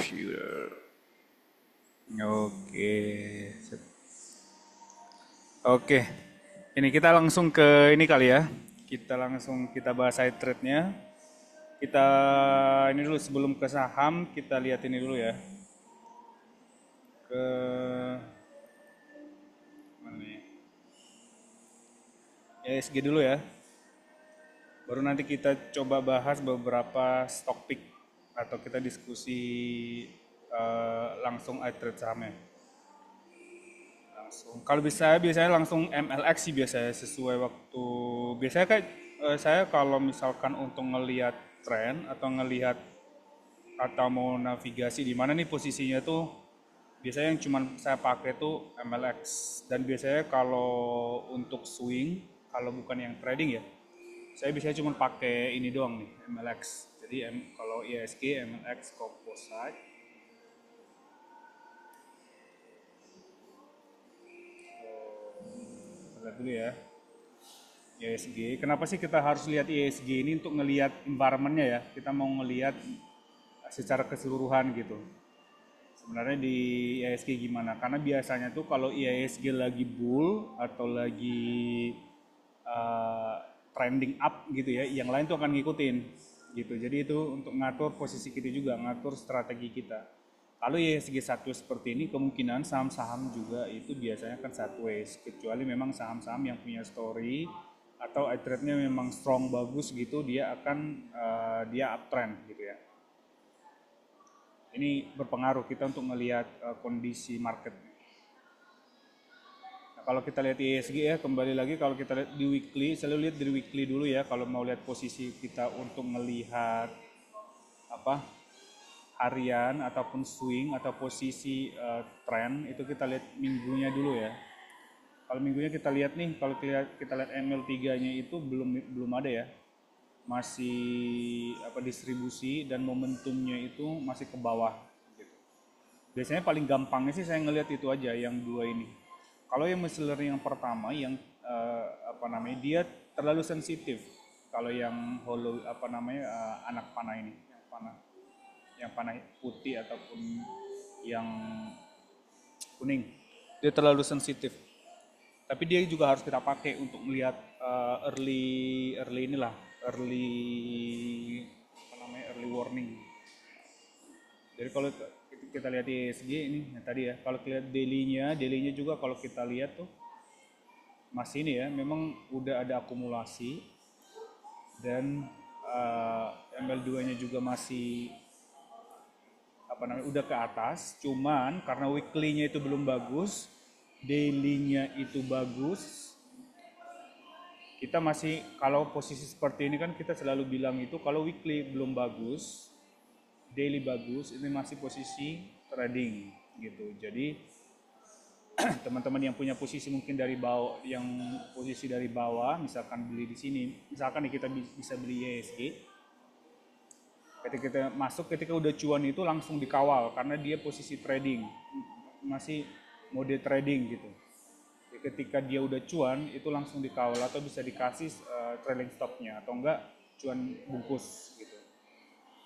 computer. Oke. Oke. Ini kita langsung ke ini kali ya. Kita bahas side trade-nya. Kita ini dulu sebelum ke saham, kita lihat ini dulu ya. Ke mana nih? ESG dulu ya. Baru nanti kita coba bahas beberapa stock pick atau kita diskusi langsung iTrade sahamnya. Langsung. Kalau bisa biasanya langsung MLX sih biasanya sesuai waktu. Biasanya kayak saya kalau misalkan untuk ngelihat tren atau ngelihat atau mau navigasi di mana nih posisinya tuh biasanya yang cuman saya pakai tuh MLX dan biasanya kalau untuk swing kalau bukan yang trading ya saya biasanya cuma pakai ini doang nih MLX. Jadi kalau ISG MLX Composite. Lihat dulu ya ISG. Kenapa sih kita harus lihat ISG ini untuk ngelihat environmentnya ya? Kita mau ngelihat secara keseluruhan gitu. Sebenarnya di ISG gimana? Karena biasanya tuh kalau ISG lagi bull atau lagi uh, trending up gitu ya, yang lain tuh akan ngikutin gitu. Jadi itu untuk ngatur posisi kita juga, ngatur strategi kita. Kalau ISG sideways seperti ini, kemungkinan saham-saham juga itu biasanya kan sideways, kecuali memang saham-saham yang punya story atau trade-nya memang strong bagus gitu, dia akan dia uptrend gitu ya. Ini berpengaruh kita untuk melihat kondisi market. Nah, kalau kita lihat ISG ya, kembali lagi kalau kita lihat di weekly, selalu lihat di weekly dulu ya. Kalau mau lihat posisi kita untuk melihat apa harian ataupun swing atau posisi trend itu kita lihat minggunya dulu ya. Kalau minggunya kita lihat nih, kalau kita lihat ML3-nya itu belum ada ya. Masih distribusi dan momentumnya itu masih ke bawah gitu. Biasanya paling gampangnya sih saya ngelihat itu aja yang dua ini. Kalau yang machine learning yang pertama yang dia terlalu sensitif. Kalau yang hollow anak panah ini, yang panah putih ataupun yang kuning, dia terlalu sensitif. Tapi dia juga harus kita pakai untuk melihat early warning. Jadi kalau kita lihat di ESG ini yang tadi ya, kalau kita lihat daily-nya juga kalau kita lihat tuh masih ini ya, memang udah ada akumulasi dan ML2-nya juga masih udah ke atas, cuman karena weekly-nya itu belum bagus, daily-nya itu bagus. Kita masih, kalau posisi seperti ini kan kita selalu bilang itu kalau weekly belum bagus, daily bagus, ini masih posisi trading gitu. Jadi teman-teman yang punya posisi mungkin dari bawah, yang posisi dari bawah, misalkan beli di sini, misalkan kita bisa beli ISG, ketika kita masuk, ketika udah cuan itu langsung dikawal karena dia posisi trading, masih mode trading gitu. Jadi ketika dia udah cuan itu langsung dikawal atau bisa dikasih trailing stopnya atau enggak cuan bungkus gitu.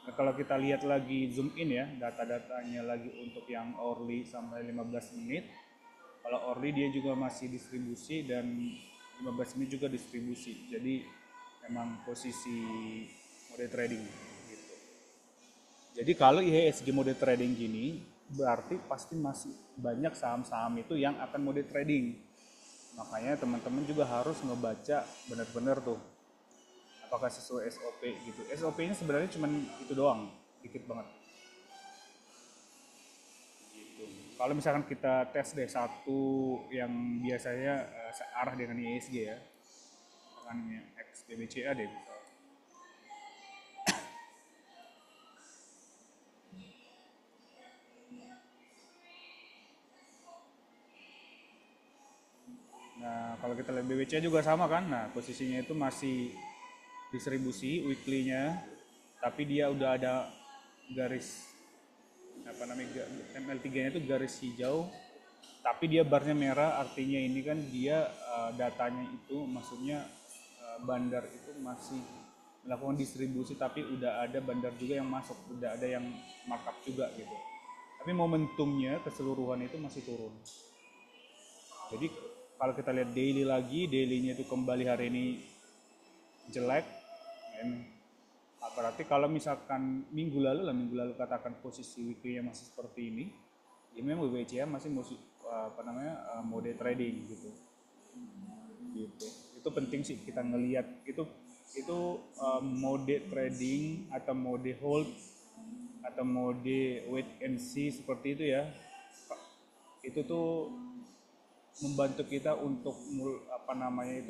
Nah, kalau kita lihat lagi zoom in ya, data-datanya lagi untuk yang hourly sampai 15 menit. Kalau hourly dia juga masih distribusi dan 15 menit juga distribusi. Jadi memang posisi mode trading gitu. Jadi kalau IHSG mode trading gini, berarti pasti masih banyak saham-saham itu yang akan mode trading. Makanya teman-teman juga harus ngebaca benar-benar tuh apakah sesuai SOP gitu. SOP-nya sebenarnya cuma itu doang, dikit banget. Gitu. Kalau misalkan kita tes deh satu yang biasanya searah dengan ISG ya, dengan XBBCA deh misalnya. Nah, kalau kita lihat BBCA juga sama kan. Nah, posisinya itu masih distribusi weekly-nya, tapi dia udah ada garis ML3-nya itu garis hijau, tapi dia barnya merah, artinya ini kan dia datanya itu maksudnya bandar itu masih melakukan distribusi, tapi udah ada bandar juga yang masuk, udah ada yang markup juga gitu. Tapi momentumnya keseluruhan itu masih turun. Jadi kalau kita lihat daily lagi, dailynya itu kembali hari ini jelek. Dan berarti kalau misalkan minggu lalu katakan posisi weekly-nya masih seperti ini, ya memang WBCA masih mode trading gitu. Gitu. Itu penting sih kita ngelihat itu mode trading atau mode hold atau mode wait and see seperti itu ya. Itu tuh membantu kita untuk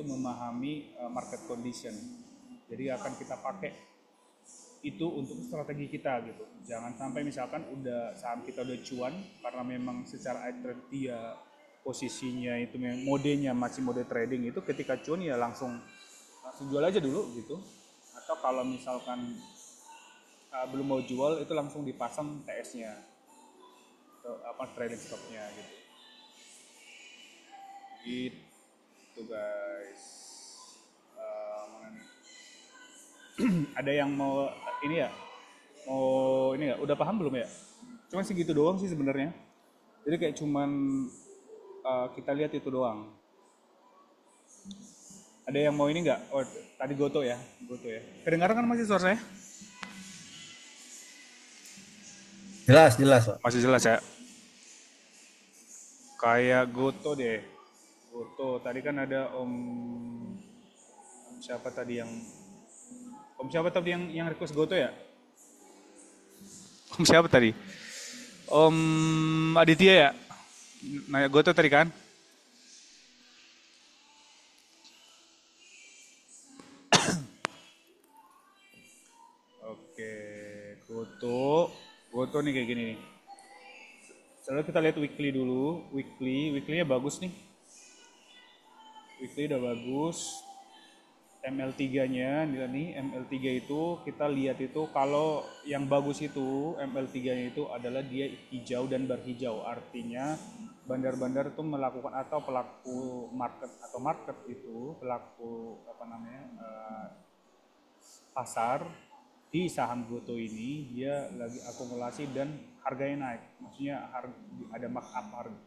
memahami market condition. Jadi akan kita pakai itu untuk strategi kita gitu. Jangan sampai misalkan saham kita udah cuan karena memang secara trade dia posisinya itu modenya masih mode trading, itu ketika cuan ya langsung jual aja dulu gitu. Atau kalau misalkan belum mau jual itu langsung dipasang TS-nya atau trading stop-nya gitu. Gitu guys. Mana nih? Ada yang mau ini ya? Mau ini ya? Udah paham belum ya? Cuma segitu doang sih sebenarnya. Jadi kayak cuman kita lihat itu doang. Ada yang mau ini nggak? Oh, tadi Goto ya. Kedengaran kan masih suara saya? Jelas, jelas, Pak. Masih jelas ya? Kayak Goto deh. Goto. Tadi kan ada siapa tadi yang request Goto ya? Om siapa tadi? Om Aditya ya? Nanya Goto tadi kan? Oke, Goto nih kayak gini nih. Setelah kita lihat weekly dulu, weekly-nya bagus nih. Weekly udah bagus. ML3-nya nih, ML3 itu kita lihat itu kalau yang bagus itu ML3-nya itu adalah dia hijau dan berhijau. Artinya bandar-bandar itu melakukan atau pelaku market itu pelaku pasar di saham Goto ini dia lagi akumulasi dan harganya naik. Maksudnya ada markup harga.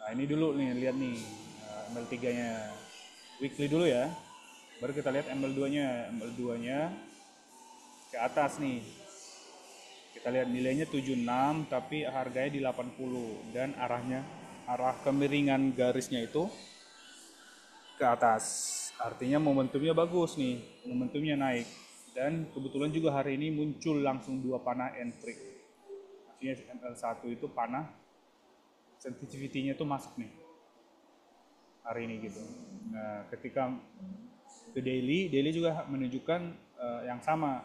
Nah, ini dulu nih, lihat nih ML3-nya. Weekly dulu ya. Baru kita lihat ML2-nya. ML2-nya ke atas nih. Kita lihat nilainya 76 tapi harganya di 80 dan arah kemiringan garisnya itu ke atas. Artinya momentumnya bagus nih, momentumnya naik. Dan kebetulan juga hari ini muncul langsung dua panah entry. Artinya ML1 itu panah sensitivity-nya itu masuk nih hari ini gitu. Nah, ketika ke daily juga menunjukkan yang sama.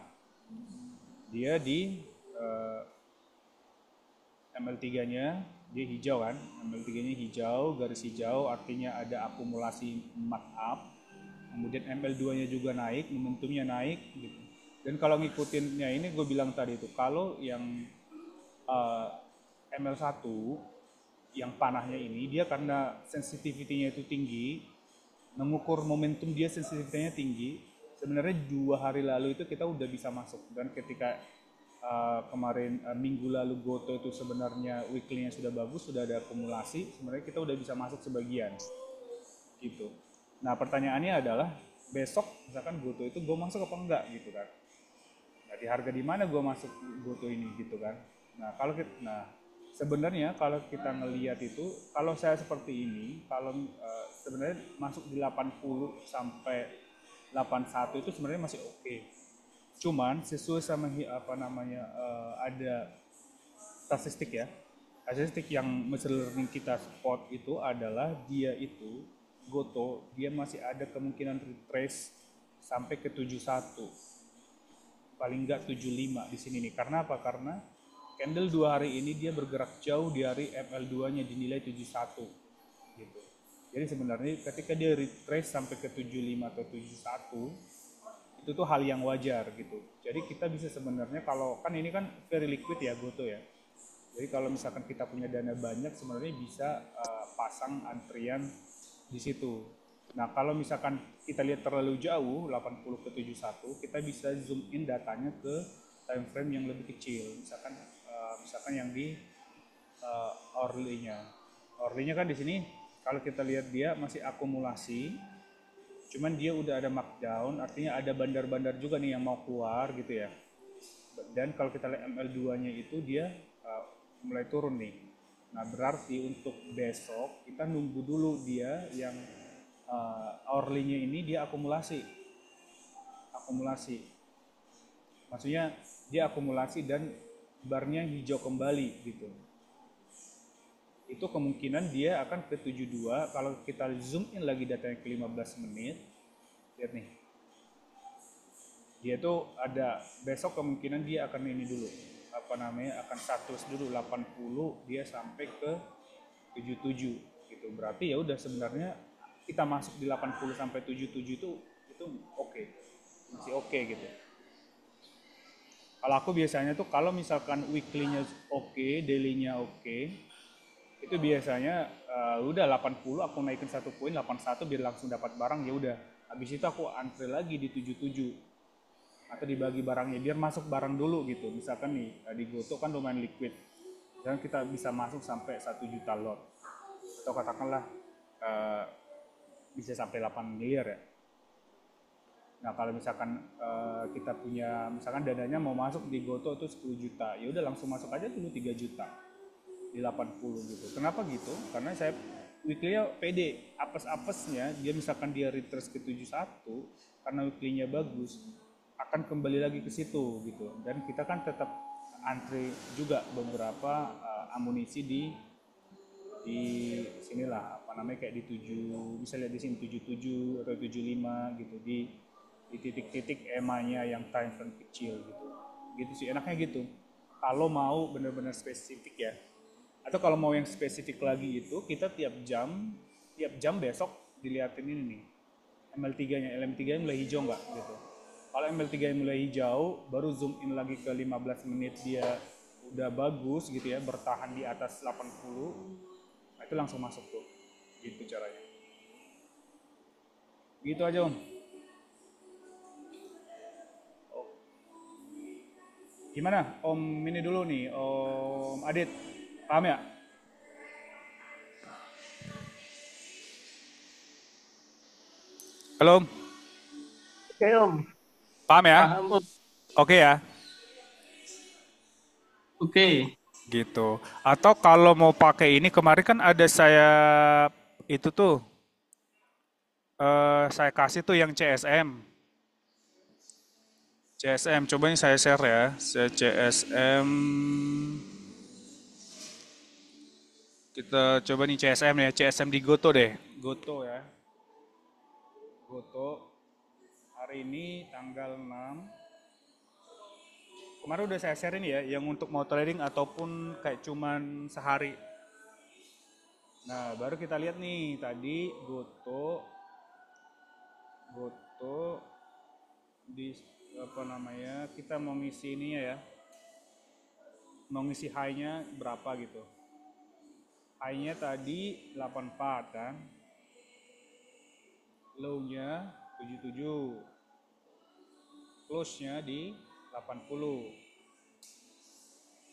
Dia di ML3-nya dia hijau kan, ML3-nya hijau, garis hijau artinya ada akumulasi markup. Kemudian ML2-nya juga naik, momentumnya naik gitu. Dan kalau ngikutinnya ini gue bilang tadi itu kalau yang ML1 yang panahnya ini dia karena sensitivity-nya itu tinggi, mengukur momentum dia sensitivity-nya tinggi. Sebenarnya 2 hari lalu itu kita udah bisa masuk dan ketika kemarin minggu lalu Goto itu sebenarnya weekly-nya sudah bagus, sudah ada akumulasi, sebenarnya kita udah bisa masuk sebagian gitu. Nah pertanyaannya adalah besok misalkan Goto itu gue masuk apa enggak gitu kan. Nah di harga di mana gue masuk Goto ini gitu kan. Nah sebenarnya kalau kita ngelihat itu, kalau saya seperti ini, kalau sebenarnya masuk di 80 sampai 81 itu sebenarnya masih oke. Cuman sesuai sama ada statistik ya. Statistik yang machine learning kita spot itu adalah dia itu Goto dia masih ada kemungkinan retrace sampai ke 71. Paling enggak 75 di sini nih. Karena apa? Karena candle 2 hari ini dia bergerak jauh di hari ML2-nya dinilai 71 gitu. Jadi sebenarnya ketika dia retrace sampai ke 75 atau 71 itu tuh hal yang wajar gitu. Jadi kita bisa sebenarnya kalau kan ini kan very liquid ya Goto ya. Jadi kalau misalkan kita punya dana banyak sebenarnya bisa pasang antrian di situ. Nah, kalau misalkan kita lihat terlalu jauh, 80 ke 71, kita bisa zoom in datanya ke time frame yang lebih kecil. Misalkan yang di hourly-nya. Hourly-nya kan di sini kalau kita lihat dia masih akumulasi, cuman dia udah ada markdown, artinya ada bandar-bandar juga nih yang mau keluar gitu ya. Dan kalau kita lihat ML2-nya itu dia mulai turun nih. Nah, berarti untuk besok kita nunggu dulu dia yang hourly-nya ini dia akumulasi. Maksudnya dia akumulasi dan barnya hijau kembali gitu. Itu kemungkinan dia akan ke 72. Kalau kita zoom in lagi datanya ke 15 menit, lihat nih. Dia tuh ada besok kemungkinan dia akan ini dulu. Akan status dulu 80, dia sampai ke 77 gitu. Berarti ya udah sebenarnya kita masuk di 80 sampai 77 itu oke. Masih oke gitu. Kalau aku biasanya tuh kalau misalkan weekly-nya oke, daily-nya oke, itu biasanya udah 80 aku naikin 1 poin 81 biar langsung dapat barang, ya udah. Habis itu aku antre lagi di 77 atau dibagi barangnya biar masuk barang dulu gitu. Misalkan nih di Goto kan lumayan liquid dan kita bisa masuk sampai 1 juta lot atau katakanlah bisa sampai 8 miliar ya. Nah, kalau misalkan kita punya misalkan dananya mau masuk di Goto itu 10 juta, ya udah langsung masuk aja dulu 3 juta di 80 gitu. Kenapa gitu? Karena saya weekly-nya pede, apes-apesnya dia misalkan dia retrace ke 71 karena weekly-nya bagus, akan kembali lagi ke situ gitu. Dan kita kan tetap antri juga beberapa amunisi di sinilah kayak di 7, bisa lihat di sini 77 atau 75 gitu di titik-titik EMA-nya yang time frame kecil gitu. Gitu sih enaknya gitu. Kalau mau benar-benar spesifik ya. Atau kalau mau yang spesifik lagi itu kita tiap jam besok dilihatin ini nih. ML3-nya, LM3-nya mulai hijau nggak gitu. Kalau ML3-nya mulai hijau, baru zoom in lagi ke 15 menit dia udah bagus gitu ya, bertahan di atas 80, nah itu langsung masuk tuh. Gitu caranya. Gitu aja Om. Gimana Om ini dulu nih, Om Adit, paham ya? Halo Om, Oke Om, paham ya? paham Om. Oke ya? Oke, Gitu. Atau kalau mau pakai ini, kemarin kan ada saya itu tuh, saya kasih tuh yang CSM. CSM, coba ini saya share ya. CSM, kita coba nih CSM ya, CSM di Goto deh. Goto ya. Goto, hari ini tanggal 6. Kemarin udah saya share ini ya, yang untuk mau trading ataupun kayak cuman sehari. Nah, baru kita lihat nih, tadi Goto di kita mau ngisi ini ya, mau ngisi high-nya berapa gitu. High-nya tadi 84 kan, low-nya 77, close-nya di 80.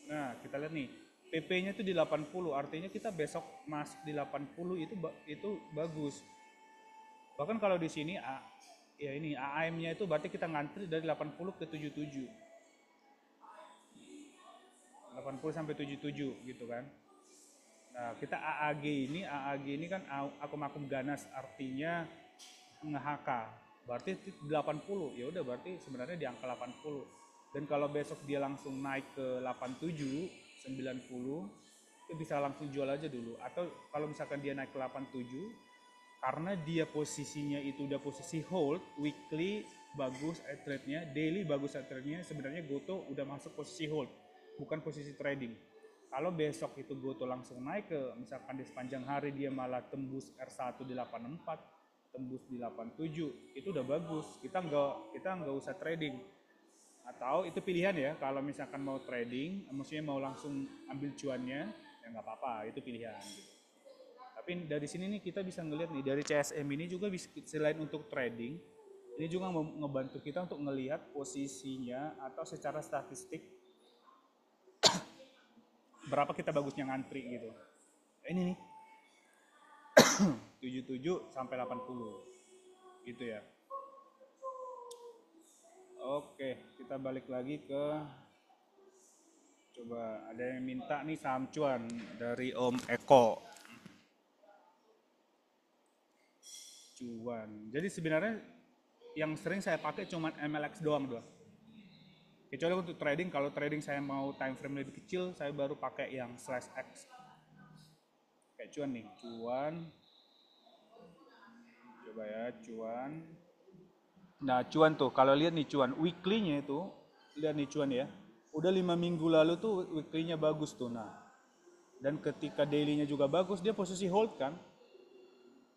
Nah, kita lihat nih, PP-nya itu di 80, artinya kita besok masuk di 80 itu bagus. Bahkan kalau di sini ya ini AM-nya itu berarti kita ngantri dari 80 ke 77. 80 sampai 77 gitu kan. Nah, kita AAG ini kan akum-akum ganas, artinya nge-HK. Berarti 80. Ya udah berarti sebenarnya di angka 80. Dan kalau besok dia langsung naik ke 87, 90, itu bisa langsung jual aja dulu. Atau kalau misalkan dia naik ke 87, karena dia posisinya itu udah posisi hold, weekly bagus trade-nya, daily bagus trade-nya, sebenarnya Goto udah masuk posisi hold, bukan posisi trading. Kalau besok itu Goto langsung naik ke, misalkan di sepanjang hari dia malah tembus R1 di 84, tembus di 87, itu udah bagus. Kita nggak usah trading. Atau itu pilihan ya, kalau misalkan mau trading, maksudnya mau langsung ambil cuannya, ya nggak apa-apa, itu pilihan gitu. Tapi dari sini nih kita bisa ngelihat nih dari CSM ini juga selain untuk trading, ini juga ngebantu kita untuk ngelihat posisinya atau secara statistik berapa kita bagusnya ngantri gitu. Ini nih 77 sampai 80 gitu ya. Oke, kita balik lagi ke, coba ada yang minta nih saham cuan dari Om Eko. Cuan. Jadi sebenarnya yang sering saya pakai cuma MLX doang. Kecuali untuk trading, kalau trading saya mau time frame lebih kecil, saya baru pakai yang slash X. Kayak cuan nih, cuan. Coba ya, cuan. Nah, cuan tuh, kalau lihat nih cuan, weekly-nya itu, lihat nih cuan ya. Udah 5 minggu lalu tuh weekly-nya bagus tuh. Nah, dan ketika daily-nya juga bagus, dia posisi hold kan.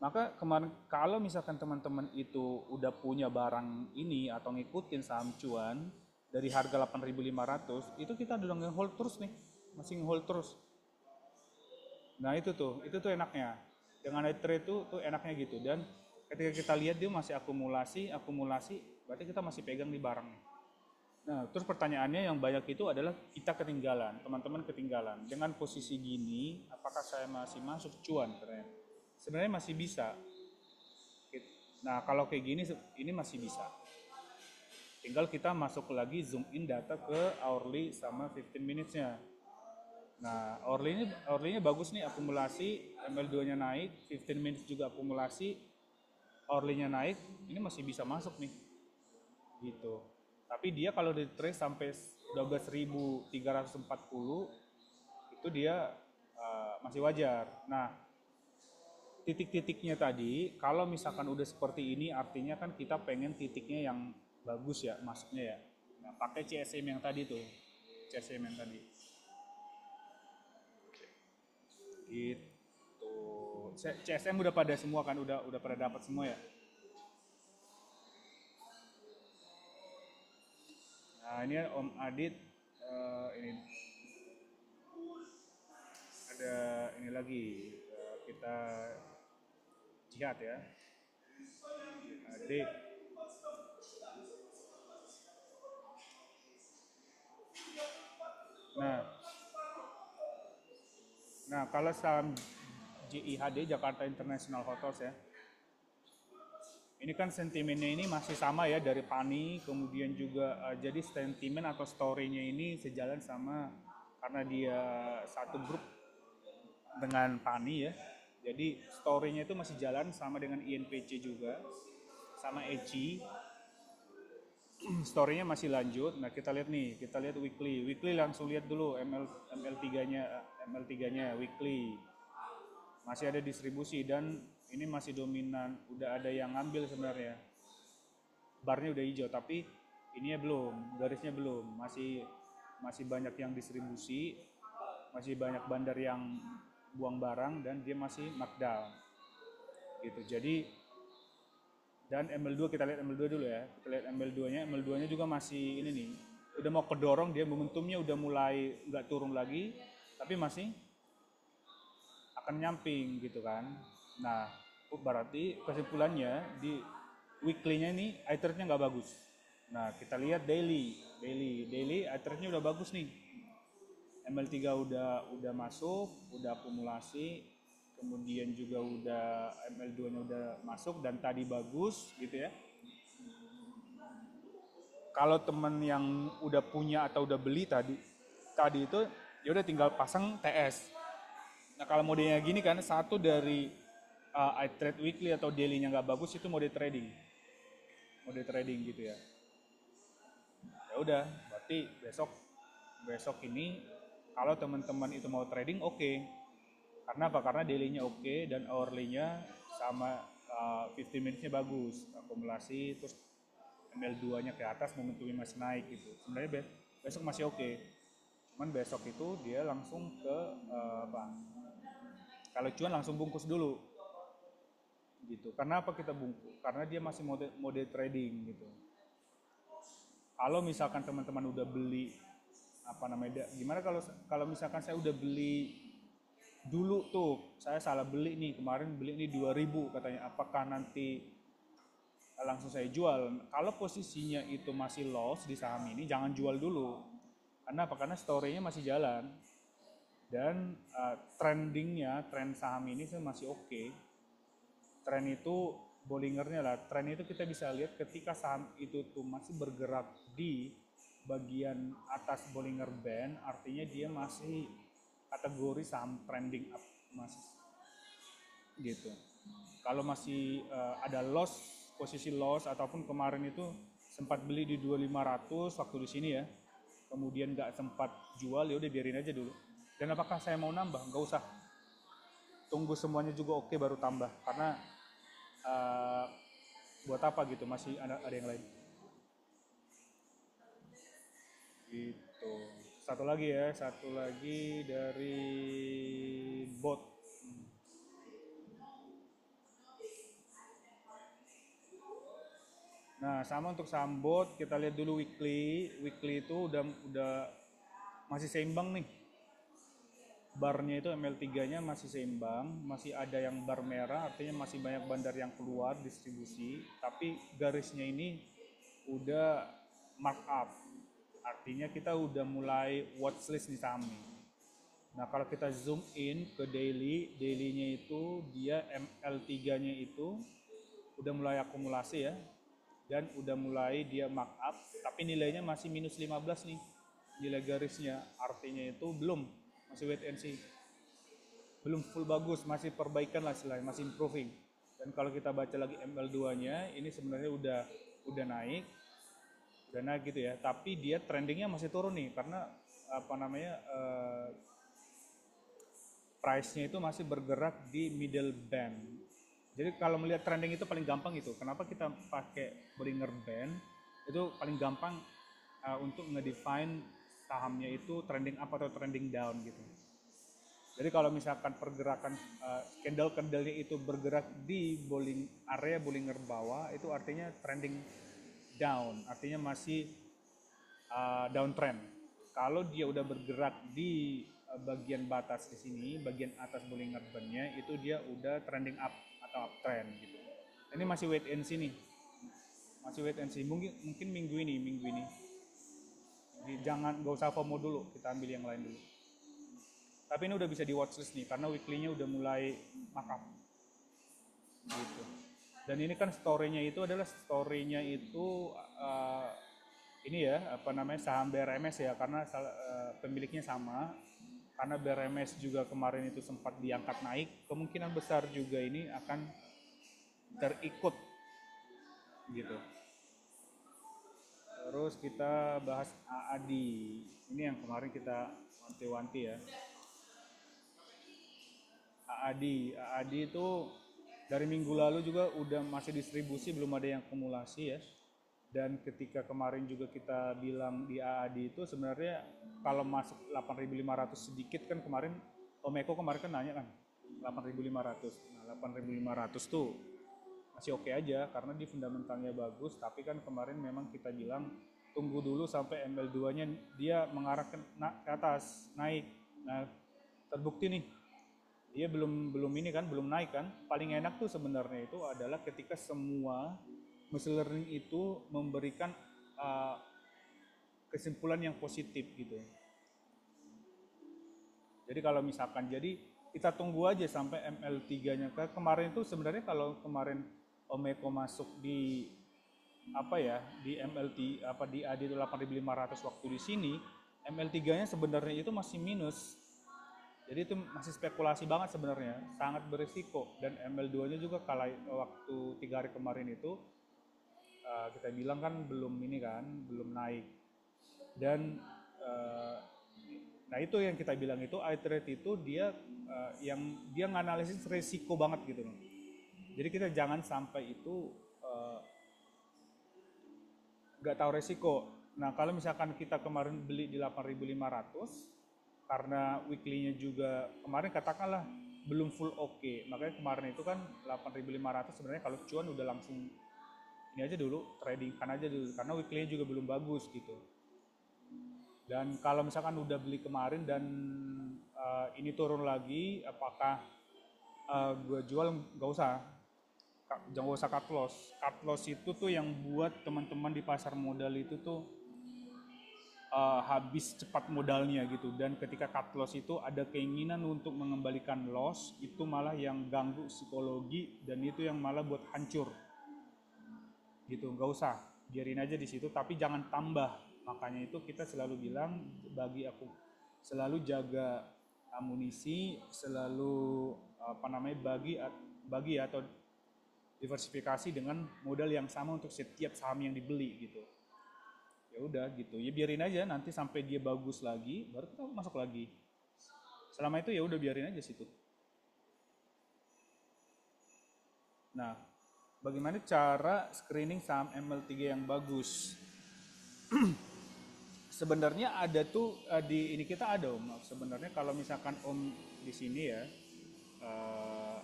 Maka kemarin kalau misalkan teman-teman itu udah punya barang ini atau ngikutin saham cuan dari harga 8.500, itu kita udah nge-hold terus nih, masih nge-hold terus. Nah itu tuh enaknya. Dengan day trade tuh enaknya gitu. Dan ketika kita lihat dia masih akumulasi, berarti kita masih pegang di barang. Nah terus pertanyaannya yang banyak itu adalah kita ketinggalan, teman-teman ketinggalan. Dengan posisi gini, apakah saya masih masuk cuan? Sebenarnya masih bisa. Nah kalau kayak gini, ini masih bisa. Tinggal kita masuk lagi zoom in data ke hourly sama 15 minutes-nya. Nah, hourly-nya bagus nih, akumulasi, ML2-nya naik, 15 minutes juga akumulasi, hourly-nya naik, ini masih bisa masuk nih. Gitu. Tapi dia kalau di trace sampai 12.340 itu dia masih wajar. Nah, titik-titiknya tadi, kalau misalkan udah seperti ini, artinya kan kita pengen titiknya yang bagus ya, masuknya ya. Nah, pakai CSM yang tadi tuh, CSM yang tadi. Gitu. CSM udah pada semua kan, udah pada dapat semua ya. Nah ini Om Adit, ini ada ini lagi, kita jihad ya. Adit. Nah kalau saham JIHD, Jakarta International Hotels ya, ini kan sentimennya ini masih sama ya dari PANI, kemudian juga jadi sentimen atau story-nya ini sejalan sama, karena dia satu grup dengan PANI ya, jadi story-nya itu masih jalan sama dengan INPC juga, sama ECI, story-nya masih lanjut. Nah kita lihat nih, kita lihat weekly langsung lihat dulu ML3-nya weekly. Masih ada distribusi dan ini masih dominan, udah ada yang ngambil sebenarnya. Barnya udah hijau tapi ininya belum, garisnya belum, masih banyak yang distribusi, masih banyak bandar yang buang barang dan dia masih markdown. Gitu. Jadi dan ML2, kita lihat ML2 dulu ya. Kita lihat ML2-nya, ML2-nya juga masih ini nih. Udah mau kedorong, dia momentumnya udah mulai nggak turun lagi, tapi masih akan nyamping gitu kan. Nah, berarti kesimpulannya di weekly-nya ini eye trade-nya nggak bagus. Nah, kita lihat daily eye trade-nya udah bagus nih. ML3 udah masuk, udah akumulasi, kemudian juga udah ML2-nya udah masuk dan tadi bagus gitu ya. Kalau teman yang udah punya atau udah beli tadi itu ya udah tinggal pasang TS. Nah kalau modenya gini kan, satu dari iTrade weekly atau daily-nya nggak bagus itu mode trading gitu ya. Ya udah, berarti besok ini kalau teman-teman itu mau trading oke. Karena apa? Karena daily-nya oke dan hourly-nya sama 15 minutes-nya bagus, akumulasi, terus ML2-nya ke atas, momentumnya masih naik gitu. Sebenarnya besok masih oke. Cuman besok itu dia langsung ke kalau cuan langsung bungkus dulu. Gitu. Karena apa kita bungkus? Karena dia masih mode trading gitu. Kalau misalkan teman-teman udah beli gimana kalau misalkan saya udah beli dulu tuh saya salah beli nih, kemarin beli ini 2000 katanya, apakah nanti langsung saya jual? Kalau posisinya itu masih loss di saham ini, jangan jual dulu. Karena apa? Karena story-nya masih jalan dan trendingnya, tren saham ini masih oke. Tren itu Bollingernya lah, tren itu kita bisa lihat ketika saham itu tuh masih bergerak di bagian atas Bollinger Band, artinya dia masih kategori saham trending up, masih gitu. Kalau masih ada loss, posisi loss ataupun kemarin itu sempat beli di 2500 waktu di sini ya, kemudian nggak sempat jual, ya udah biarin aja dulu. Dan apakah saya mau nambah? Nggak usah, tunggu semuanya juga oke baru tambah, karena uh, buat apa gitu, masih ada yang lain gitu. Satu lagi dari bot. Nah, sama untuk saham bot, kita lihat dulu weekly itu udah masih seimbang nih. Barnya itu ML3-nya masih seimbang, masih ada yang bar merah, artinya masih banyak bandar yang keluar distribusi, tapi garisnya ini udah markup. Artinya kita udah mulai watchlist di saham nih. Nah, kalau kita zoom in ke daily-nya itu dia ML3-nya itu udah mulai akumulasi ya, dan udah mulai dia markup, tapi nilainya masih minus 15 nih, nilai garisnya, artinya itu belum, masih wait and see, belum full bagus, masih perbaikan lah istilahnya, masih improving. Dan kalau kita baca lagi ML2-nya, ini sebenarnya udah naik gitu ya, tapi dia trendingnya masih turun nih, karena apa namanya, price-nya itu masih bergerak di middle band. Jadi kalau melihat trending itu paling gampang itu. Kenapa kita pakai Bollinger Band? Itu paling gampang untuk ngedefine sahamnya itu trending up atau trending down gitu. Jadi kalau misalkan pergerakan candle-candlenya itu bergerak di area Bollinger bawah, itu artinya trending down, artinya masih downtrend. Kalau dia udah bergerak di bagian batas di sini, bagian atas Bollinger Band-nya, itu dia udah trending up atau uptrend gitu. Ini masih wait and see nih, masih wait and see. Mungkin minggu ini. Jangan, nggak usah FOMO dulu, kita ambil yang lain dulu. Tapi ini udah bisa di watchlist nih, karena weekly-nya udah mulai markup gitu. Dan ini kan story-nya itu adalah ini ya, apa namanya, saham BRMS ya, karena pemiliknya sama. Karena BRMS juga kemarin itu sempat diangkat naik, kemungkinan besar juga ini akan terikut gitu. Terus kita bahas AAD, ini yang kemarin kita wanti-wanti ya. AAD itu dari minggu lalu juga udah masih distribusi, belum ada yang akumulasi ya. Dan ketika kemarin juga kita bilang di AAD itu sebenarnya kalau masuk 8.500 sedikit kan, kemarin Omeko kemarin kan nanya kan 8.500. Nah, 8.500 tuh masih oke aja karena di fundamentalnya bagus, tapi kan kemarin memang kita bilang tunggu dulu sampai ML2-nya dia mengarah ke atas, naik. Nah, terbukti nih. Dia belum naik kan. Paling enak tuh sebenarnya itu adalah ketika semua machine learning itu memberikan kesimpulan yang positif gitu. Jadi kalau misalkan, jadi kita tunggu aja sampai ML3-nya. Kemarin itu sebenarnya kalau kemarin Omeko masuk di di MLT di AD 8.500 waktu di sini, ML3-nya sebenarnya itu masih minus. Jadi itu masih spekulasi banget sebenarnya, sangat berisiko. Dan ML2-nya juga kalau waktu 3 hari kemarin itu kita bilang kan belum naik. Dan nah itu yang kita bilang itu iTrade itu dia yang dia nganalisis resiko banget gitu loh. Jadi kita jangan sampai itu nggak tahu resiko. Nah kalau misalkan kita kemarin beli di 8.500 karena weekly-nya juga kemarin katakanlah belum full oke, makanya kemarin itu kan 8.500 sebenarnya kalau cuan udah langsung ini aja dulu, trading kan aja dulu, karena weekly-nya juga belum bagus gitu. Dan kalau misalkan udah beli kemarin dan ini turun lagi, apakah gue jual? Nggak usah, jangan usah cut loss. Cut loss itu tuh yang buat teman-teman di pasar modal itu tuh habis cepat modalnya gitu, dan ketika cut loss itu ada keinginan untuk mengembalikan loss, itu malah yang ganggu psikologi dan itu yang malah buat hancur gitu. Nggak usah, biarin aja di situ, tapi jangan tambah. Makanya itu kita selalu bilang, bagi aku selalu jaga amunisi, selalu bagi atau diversifikasi dengan modal yang sama untuk setiap saham yang dibeli gitu. Ya udah gitu, ya biarin aja, nanti sampai dia bagus lagi baru kita masuk lagi. Selama itu ya udah biarin aja situ. Nah, bagaimana cara screening saham ML3 yang bagus? Sebenarnya ada tuh di ini kita ada Om. Sebenarnya kalau misalkan Om di sini ya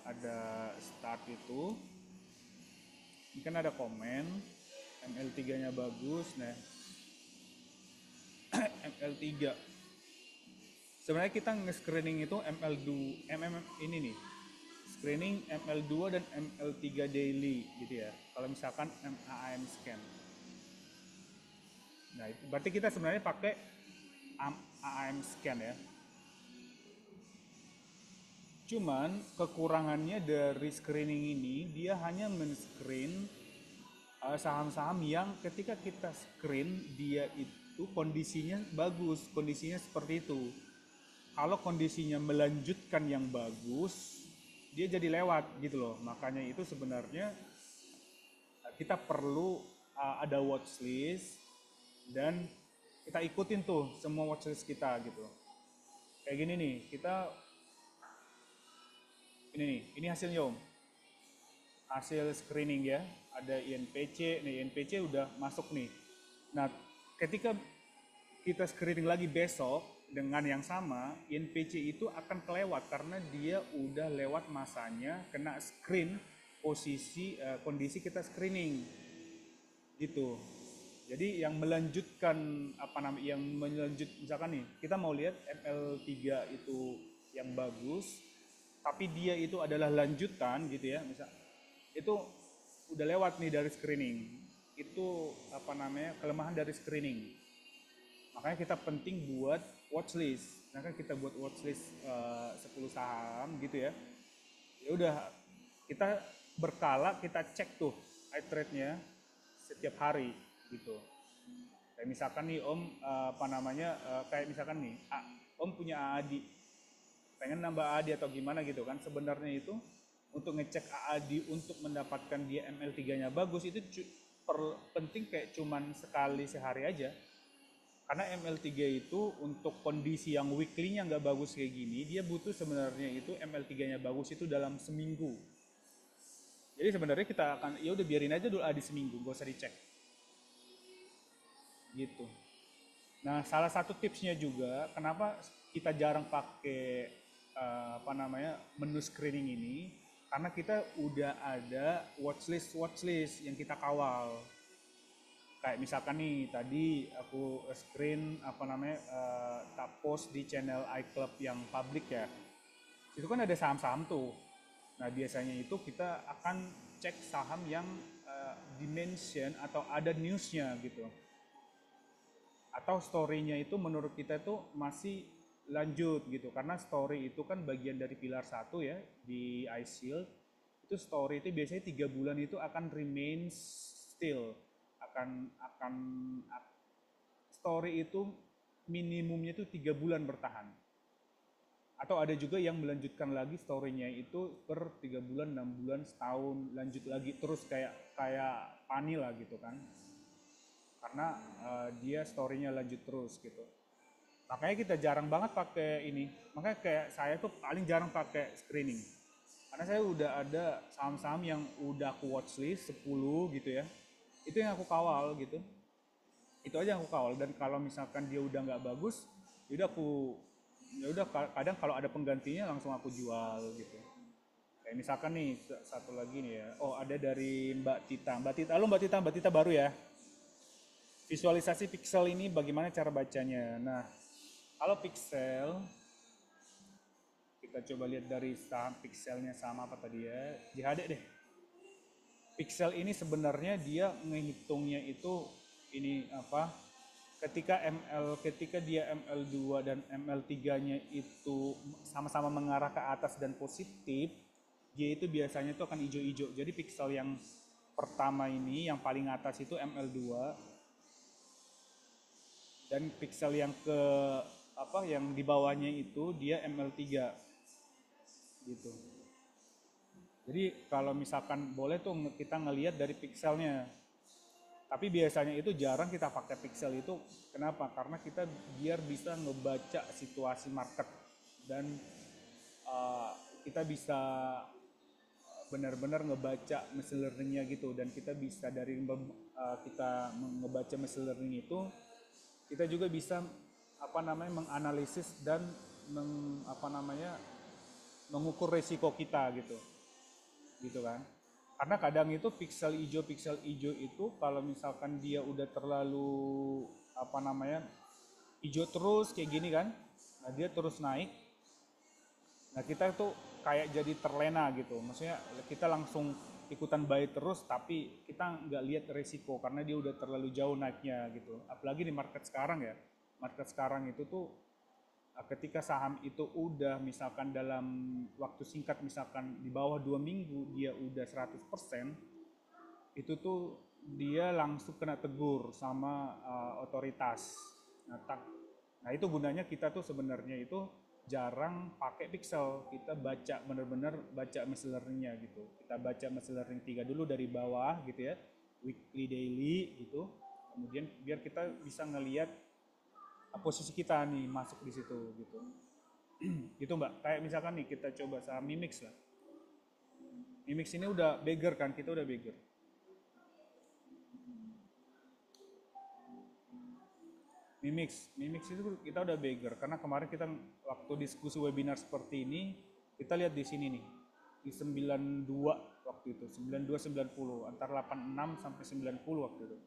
ada start itu, ini kan ada komen ML3-nya bagus. Nah, ML3 sebenarnya kita nge-screening itu ML2 ini nih, screening ML2 dan ML3 daily gitu ya, kalau misalkan MAM scan. Nah itu berarti kita sebenarnya pakai AM scan ya. Cuman kekurangannya dari screening ini, dia hanya men-screen saham-saham yang ketika kita screen dia itu kondisinya bagus, kondisinya seperti itu. Kalau kondisinya melanjutkan yang bagus, dia jadi lewat gitu loh. Makanya itu sebenarnya kita perlu ada watchlist dan kita ikutin tuh semua watchlist kita gitu. Kayak gini nih, kita ini hasilnya Om. Hasil screening ya, ada INPC, nih INPC udah masuk nih. Nah, ketika kita screening lagi besok dengan yang sama, INPC itu akan kelewat karena dia udah lewat masanya kena screen kondisi kita screening gitu. Jadi yang melanjutkan misalkan nih kita mau lihat ML3 itu yang bagus, tapi dia itu adalah lanjutan gitu ya, misal itu udah lewat nih dari screening, itu kelemahan dari screening. Makanya kita penting buat watchlist. Nah kan kita buat watchlist 10 saham gitu ya. Ya udah kita berkala kita cek tuh eye trade-nya setiap hari gitu. Kayak misalkan nih Om kayak misalkan nih Om punya AAD, pengen nambah AAD atau gimana gitu kan, sebenarnya itu untuk ngecek AAD untuk mendapatkan dia ML3-nya bagus itu penting kayak cuman sekali sehari aja. Karena ML3 itu untuk kondisi yang weekly-nya nggak bagus kayak gini, dia butuh sebenarnya itu ML3-nya bagus itu dalam seminggu. Jadi sebenarnya kita akan ya udah biarin aja dulu AAD seminggu, nggak usah dicek. Gitu. Nah, salah satu tipsnya juga kenapa kita jarang pakai menu screening ini, karena kita udah ada watchlist yang kita kawal. Kayak misalkan nih tadi aku screen tak post di channel iClub yang public ya. Itu kan ada saham-saham tuh. Nah, biasanya itu kita akan cek saham yang dimention atau ada newsnya gitu. Atau story-nya itu menurut kita itu masih lanjut gitu, karena story itu kan bagian dari pilar 1 ya di iShield. Itu story itu biasanya 3 bulan itu akan remain still, akan story itu minimumnya itu 3 bulan bertahan. Atau ada juga yang melanjutkan lagi story-nya itu per 3 bulan, 6 bulan, setahun, lanjut lagi terus kayak Pani lah gitu kan. Karena dia story-nya lanjut terus gitu. Makanya kita jarang banget pakai ini. Makanya kayak saya tuh paling jarang pakai screening. Karena saya udah ada saham-saham yang udah aku watchlist 10 gitu ya. Itu yang aku kawal gitu. Itu aja yang aku kawal. Dan kalau misalkan dia udah nggak bagus, ya udah kadang kalau ada penggantinya langsung aku jual gitu. Kayak misalkan nih satu lagi nih ya. Oh, ada dari Mbak Tita. Halo Mbak Tita baru ya. Visualisasi pixel ini bagaimana cara bacanya? Nah, kalau pixel kita coba lihat dari saham pixelnya sama apa tadi ya, JHD deh. Pixel ini sebenarnya dia ngehitungnya itu ini apa? Ketika dia ML2 dan ML3-nya itu sama-sama mengarah ke atas dan positif, dia itu biasanya itu akan hijau-hijau. Jadi pixel yang pertama ini yang paling atas itu ML2 dan pixel yang yang di bawahnya itu dia ML3 gitu. Jadi kalau misalkan boleh tuh kita ngelihat dari pixelnya. Tapi biasanya itu jarang kita pakai pixel itu. Kenapa? Karena kita biar bisa ngebaca situasi market dan kita bisa benar-benar ngebaca machine learningnya gitu, dan kita bisa dari kita ngebaca machine learning itu kita juga bisa menganalisis dan mengukur resiko kita gitu kan. Karena kadang itu pixel hijau itu kalau misalkan dia udah terlalu hijau terus kayak gini kan, nah dia terus naik, nah kita tuh kayak jadi terlena gitu, maksudnya kita langsung ikutan buy terus tapi kita nggak lihat resiko karena dia udah terlalu jauh naiknya gitu. Apalagi di market sekarang itu tuh ketika saham itu udah misalkan dalam waktu singkat, misalkan di bawah 2 minggu dia udah 100%, itu tuh dia langsung kena tegur sama otoritas. Nah itu gunanya kita tuh sebenarnya itu jarang pakai pixel, kita baca bener-bener baca machine learningnya gitu. Kita baca machine learning 3 dulu dari bawah gitu ya, weekly, daily gitu. Kemudian biar kita bisa ngelihat posisi kita nih masuk di situ gitu. Gitu Mbak. Kayak misalkan nih kita coba saham Mimix lah. Mimix ini udah beggar kan, kita udah beggar. Mimix itu kita udah beggar karena kemarin kita waktu diskusi webinar seperti ini kita lihat di sini nih di 92 waktu itu 92 90 antara 86 sampai 90 waktu itu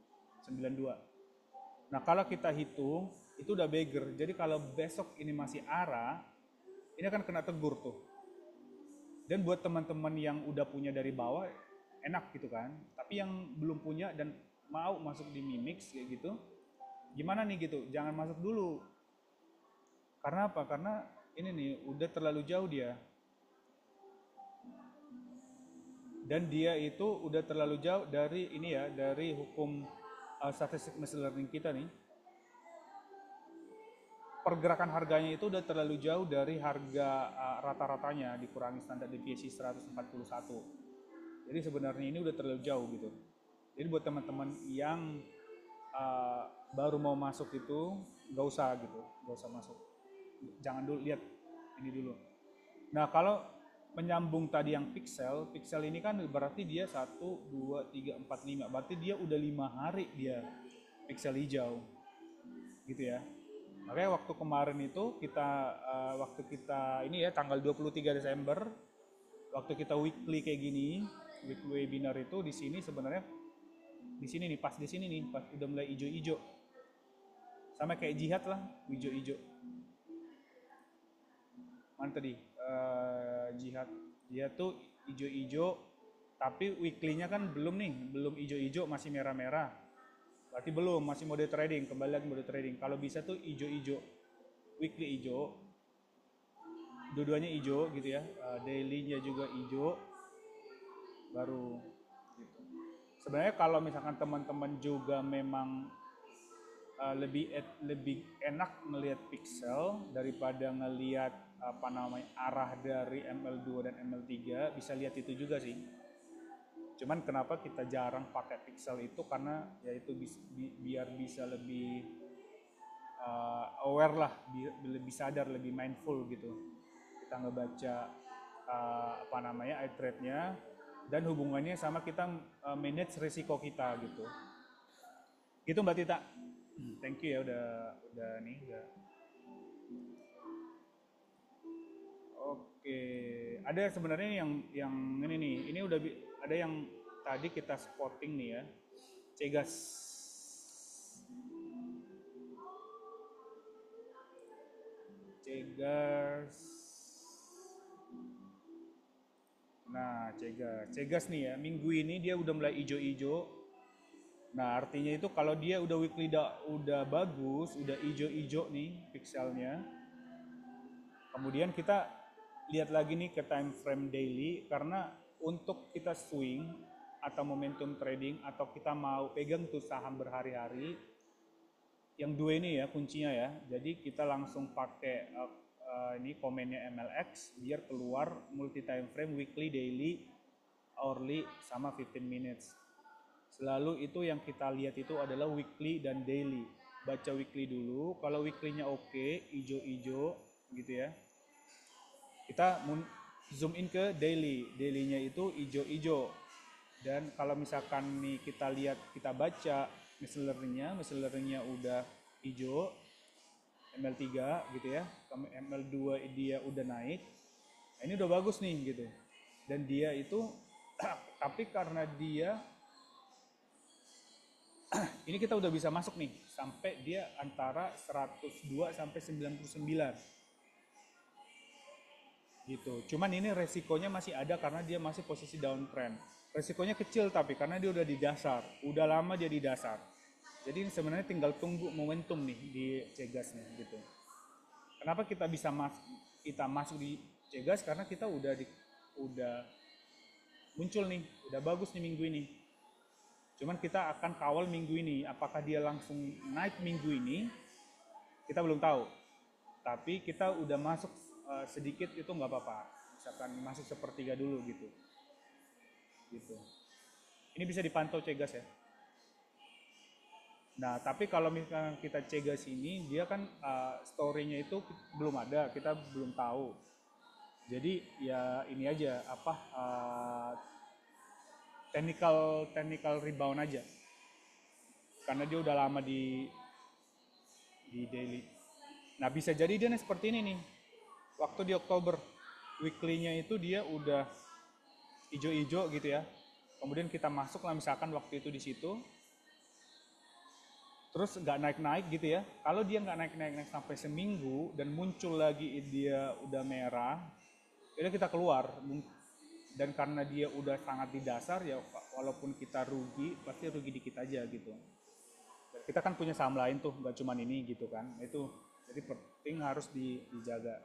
92. Nah kalau kita hitung itu udah beggar, jadi kalau besok ini masih arah ini akan kena tegur tuh. Dan buat teman-teman yang udah punya dari bawah enak gitu kan, tapi yang belum punya dan mau masuk di Mimix kayak gitu, gimana nih gitu, jangan masuk dulu. Karena apa? Karena ini nih udah terlalu jauh dia. Dan dia itu udah terlalu jauh dari ini ya, dari hukum statistik machine learning kita nih. Pergerakan harganya itu udah terlalu jauh dari harga rata-ratanya dikurangi standar deviasi 141. Jadi sebenarnya ini udah terlalu jauh gitu. Jadi buat teman-teman yang baru mau masuk itu nggak usah masuk, jangan dulu, lihat ini dulu. Nah kalau menyambung tadi yang pixel ini kan berarti dia 1, 2, 3, 4, 5, berarti dia udah 5 hari dia pixel hijau gitu ya. Makanya waktu kemarin itu waktu kita ini ya tanggal 23 Desember waktu kita weekly kayak gini, weekly webinar itu di sini sebenarnya di sini nih, pas di sini nih, pas udah mulai hijau-hijau. Sama kayak jihad lah, hijau-hijau. Mana tadi? Jihad. Jihad tuh hijau-hijau, tapi weekly-nya kan belum nih, belum hijau-hijau, masih merah-merah. Berarti belum, masih mode trading, kembali lagi mode trading. Kalau bisa tuh hijau-hijau, weekly hijau, dua-duanya hijau gitu ya, daily-nya juga hijau, baru gitu. Sebenarnya kalau misalkan teman-teman juga memang lebih enak ngelihat pixel daripada ngelihat arah dari ML2 dan ML3, bisa lihat itu juga sih. Cuman kenapa kita jarang pakai pixel itu karena yaitu biar bisa lebih aware lah, lebih sadar, lebih mindful gitu. Kita ngebaca eye trade-nya dan hubungannya sama kita manage risiko kita gitu. Gitu Mbak Tita. Thank you ya udah nih udah. Oke, ada sebenarnya yang ini nih. Ini udah ada yang tadi kita spotting nih ya. Cegas. Cegas nih ya, minggu ini dia udah mulai ijo-ijo. Nah, artinya itu kalau dia udah weekly udah bagus, udah ijo-ijo nih pixelnya. Kemudian kita lihat lagi nih ke time frame daily, karena untuk kita swing atau momentum trading atau kita mau pegang tuh saham berhari-hari, yang dua ini ya kuncinya ya. Jadi kita langsung pakai ini komennya MLX biar keluar multi time frame, weekly, daily, hourly, sama 15 minutes. Selalu itu yang kita lihat itu adalah weekly dan daily. Baca weekly dulu, kalau weekly-nya oke, ijo-ijo gitu ya. Kita zoom in ke daily. Daily-nya itu ijo-ijo. Dan kalau misalkan nih kita lihat, kita baca meselernya udah ijo, ML3 gitu ya. ML2 dia udah naik. Nah, ini udah bagus nih gitu. Dan dia itu tapi karena dia ini kita udah bisa masuk nih sampai dia antara 102 sampai 99 gitu. Cuman ini resikonya masih ada karena dia masih posisi downtrend. Resikonya kecil tapi karena dia udah di dasar, udah lama dia di dasar. Jadi sebenarnya tinggal tunggu momentum nih di Cegas nih gitu. Kenapa kita bisa masuk di Cegas? Karena kita udah muncul nih, udah bagus nih minggu ini. Cuman kita akan kawal minggu ini, apakah dia langsung naik minggu ini, kita belum tahu. Tapi kita udah masuk sedikit itu nggak apa-apa. Misalkan masuk sepertiga dulu gitu. Ini bisa dipantau Cegas ya. Nah, tapi kalau misalkan kita Cegas ini, dia kan story-nya itu belum ada, kita belum tahu. Jadi ya ini aja technical rebound aja, karena dia udah lama di daily. Nah, bisa jadi dia seperti ini nih, waktu di Oktober weekly-nya itu dia udah ijo-ijo gitu ya, kemudian kita masuk lah misalkan waktu itu di situ, terus nggak naik-naik gitu ya. Kalau dia nggak naik-naik sampai seminggu dan muncul lagi dia udah merah, jadi kita keluar. Dan karena dia udah sangat di dasar ya, walaupun kita rugi, pasti rugi dikit aja gitu. Dan kita kan punya saham lain tuh, nggak cuman ini gitu kan. Itu jadi penting harus dijaga.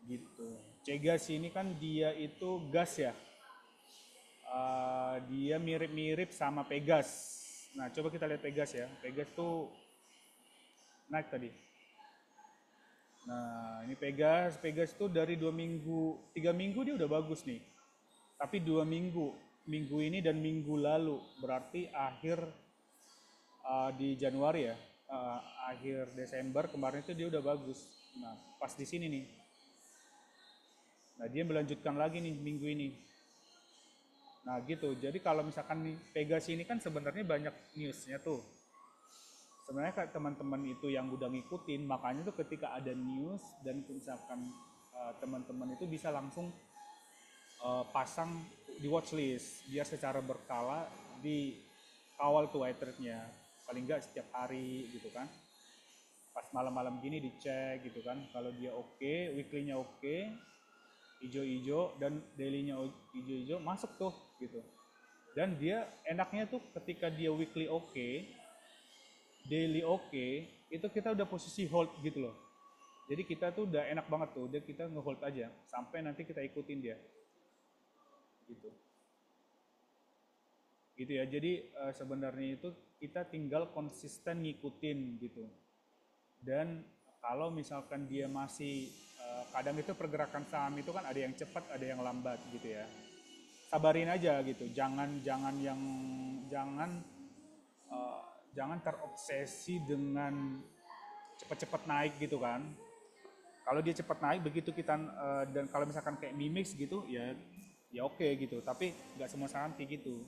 Gitu. Cegas ini kan dia itu gas ya. Dia mirip-mirip sama Pegas. Nah, coba kita lihat Pegas ya. Pegas tuh naik tadi. Nah, ini Pegas tuh dari 2 minggu, 3 minggu dia udah bagus nih. Tapi 2 minggu ini dan minggu lalu, berarti akhir di Januari ya, akhir Desember kemarin itu dia udah bagus. Nah, pas di sini nih. Nah, dia melanjutkan lagi nih minggu ini. Nah, gitu. Jadi kalau misalkan nih Pegas ini kan sebenarnya banyak newsnya tuh. Sebenarnya kayak teman-teman itu yang udah ngikutin, makanya tuh ketika ada news dan misalkan teman-teman itu bisa langsung pasang di watchlist biar secara berkala di kawal tuh trade-nya, paling nggak setiap hari gitu kan. Pas malam-malam gini dicek gitu kan, kalau dia oke, weekly-nya oke, ijo-ijo dan daily-nya ijo-ijo, masuk tuh gitu. Dan dia enaknya tuh ketika dia weekly oke, daily oke, itu kita udah posisi hold gitu loh. Jadi kita tuh udah enak banget tuh, udah kita nge-hold aja sampai nanti kita ikutin dia. Gitu. Gitu ya. Jadi sebenarnya itu kita tinggal konsisten ngikutin gitu. Dan kalau misalkan dia masih kadang itu pergerakan saham itu kan ada yang cepat, ada yang lambat gitu ya. Sabarin aja gitu. Jangan terobsesi dengan cepat-cepat naik gitu kan. Kalau dia cepat naik begitu kita dan kalau misalkan kayak Mimix gitu ya oke gitu. Tapi nggak semua saham kayak gitu.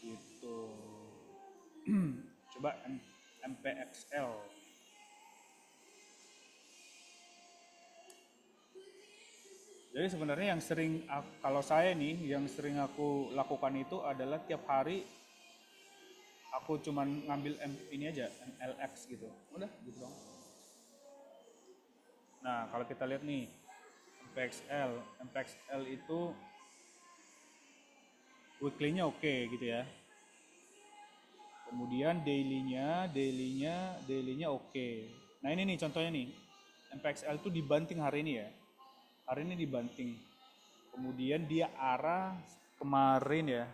Gitu. Coba MPXL. Jadi sebenarnya yang sering kalau saya nih yang sering aku lakukan itu adalah tiap hari aku cuman ngambil ini aja MLX gitu. Udah gitu dong. Nah, kalau kita lihat nih MPXL itu weekly-nya oke gitu ya. Kemudian daily-nya oke. Nah, ini nih contohnya nih. MPXL itu dibanting hari ini ya. Hari ini dibanting. Kemudian dia arah kemarin ya.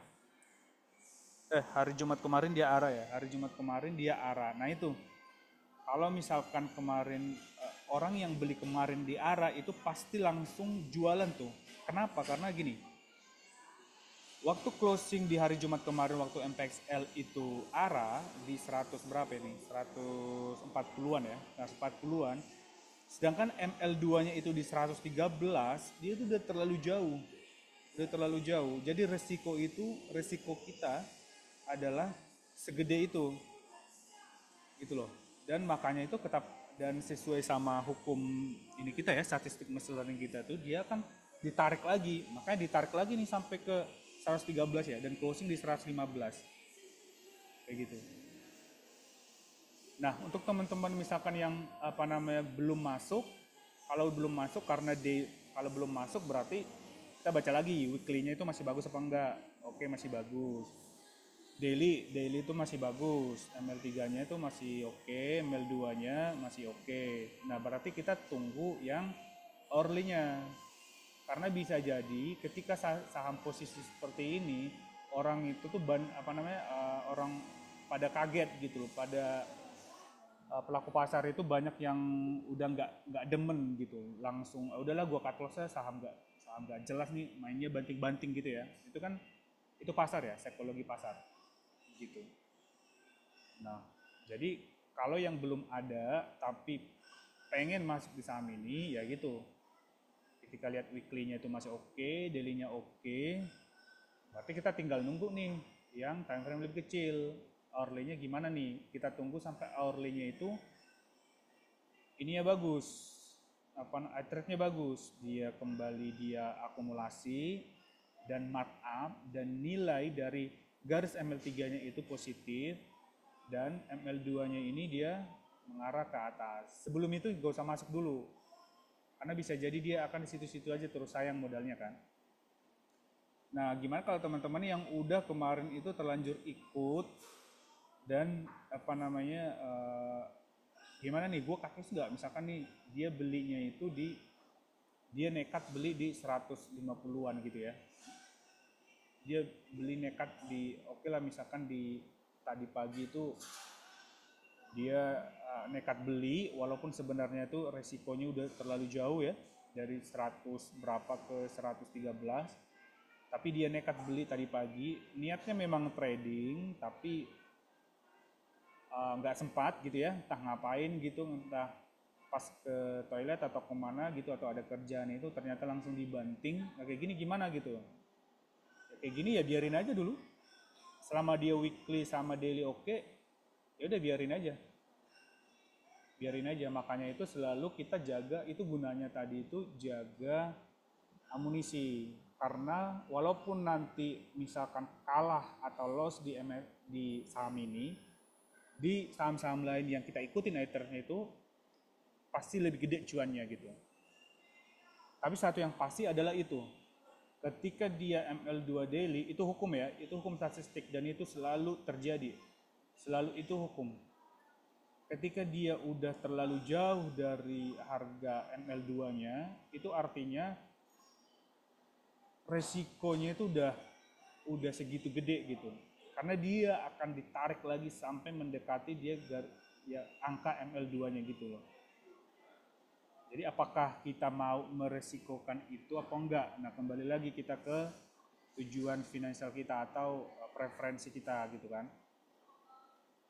Hari Jumat kemarin dia arah ya. Hari Jumat kemarin dia arah. Nah, itu. Kalau misalkan kemarin orang yang beli kemarin di arah itu pasti langsung jualan tuh. Kenapa? Karena gini. Waktu closing di hari Jumat kemarin waktu MPXL itu arah di 100 berapa ini? 140-an ya. Nah, 40-an. Sedangkan ML2-nya itu di 113, dia itu udah terlalu jauh. Udah terlalu jauh. Jadi resiko kita adalah segede itu. Gitu loh. Dan makanya itu dan sesuai sama hukum ini kita ya, statistik machine learning kita tuh dia kan ditarik lagi. Makanya ditarik lagi nih sampai ke 113 ya, dan closing di 115. Kayak gitu. Nah, untuk teman-teman misalkan yang belum masuk, kalau belum masuk kalau belum masuk berarti kita baca lagi weekly-nya itu masih bagus apa enggak. Oke, masih bagus. Daily itu masih bagus. ML3-nya itu masih oke, ML2-nya masih oke. Nah, berarti kita tunggu yang hourly-nya. Karena bisa jadi ketika saham posisi seperti ini, orang itu tuh orang pada kaget gitu loh, pada pelaku pasar itu banyak yang udah nggak demen gitu, langsung udahlah gua cut loss saham nggak jelas nih, mainnya banting-banting gitu ya. Itu kan itu pasar ya, psikologi pasar gitu. Nah, jadi kalau yang belum ada tapi pengen masuk di saham ini ya gitu. Ketika lihat weekly-nya itu masih oke, daily-nya oke, berarti kita tinggal nunggu nih yang time frame lebih kecil. Hourly-nya gimana nih? Kita tunggu sampai hourly-nya itu ininya bagus, trade-nya bagus, dia akumulasi dan markup dan nilai dari garis ML3-nya itu positif dan ML2-nya ini dia mengarah ke atas. Sebelum itu gak usah masuk dulu. Karena bisa jadi dia akan di situ-situ aja terus, sayang modalnya kan. Nah, gimana kalau teman-teman yang udah kemarin itu terlanjur ikut dan gimana nih, gue cut loss nggak? Misalkan nih dia belinya itu dia nekat beli di 150-an gitu ya. Dia beli nekat oke lah, misalkan di tadi pagi itu dia nekat beli walaupun sebenarnya itu resikonya udah terlalu jauh ya, dari 100 berapa ke 113, tapi dia nekat beli tadi pagi, niatnya memang trading tapi nggak sempat gitu ya, entah ngapain gitu, entah pas ke toilet atau kemana gitu atau ada kerjaan, itu ternyata langsung dibanting. Nah, kayak gini gimana gitu ya, kayak gini ya biarin aja dulu selama dia weekly sama daily oke, ya udah biarin aja. Makanya itu selalu kita jaga, itu gunanya tadi itu jaga amunisi, karena walaupun nanti misalkan kalah atau loss di saham ini, di saham-saham lain yang kita ikutin iternya itu pasti lebih gede cuannya gitu. Tapi satu yang pasti adalah itu, ketika dia ML2 daily, itu hukum ya, itu hukum statistik dan itu selalu terjadi, selalu itu hukum. Ketika dia udah terlalu jauh dari harga ML2-nya, itu artinya resikonya itu udah segitu gede gitu. Karena dia akan ditarik lagi sampai mendekati angka ML2-nya gitu loh. Jadi apakah kita mau meresikokan itu apa enggak? Nah, kembali lagi kita ke tujuan finansial kita atau preferensi kita gitu kan.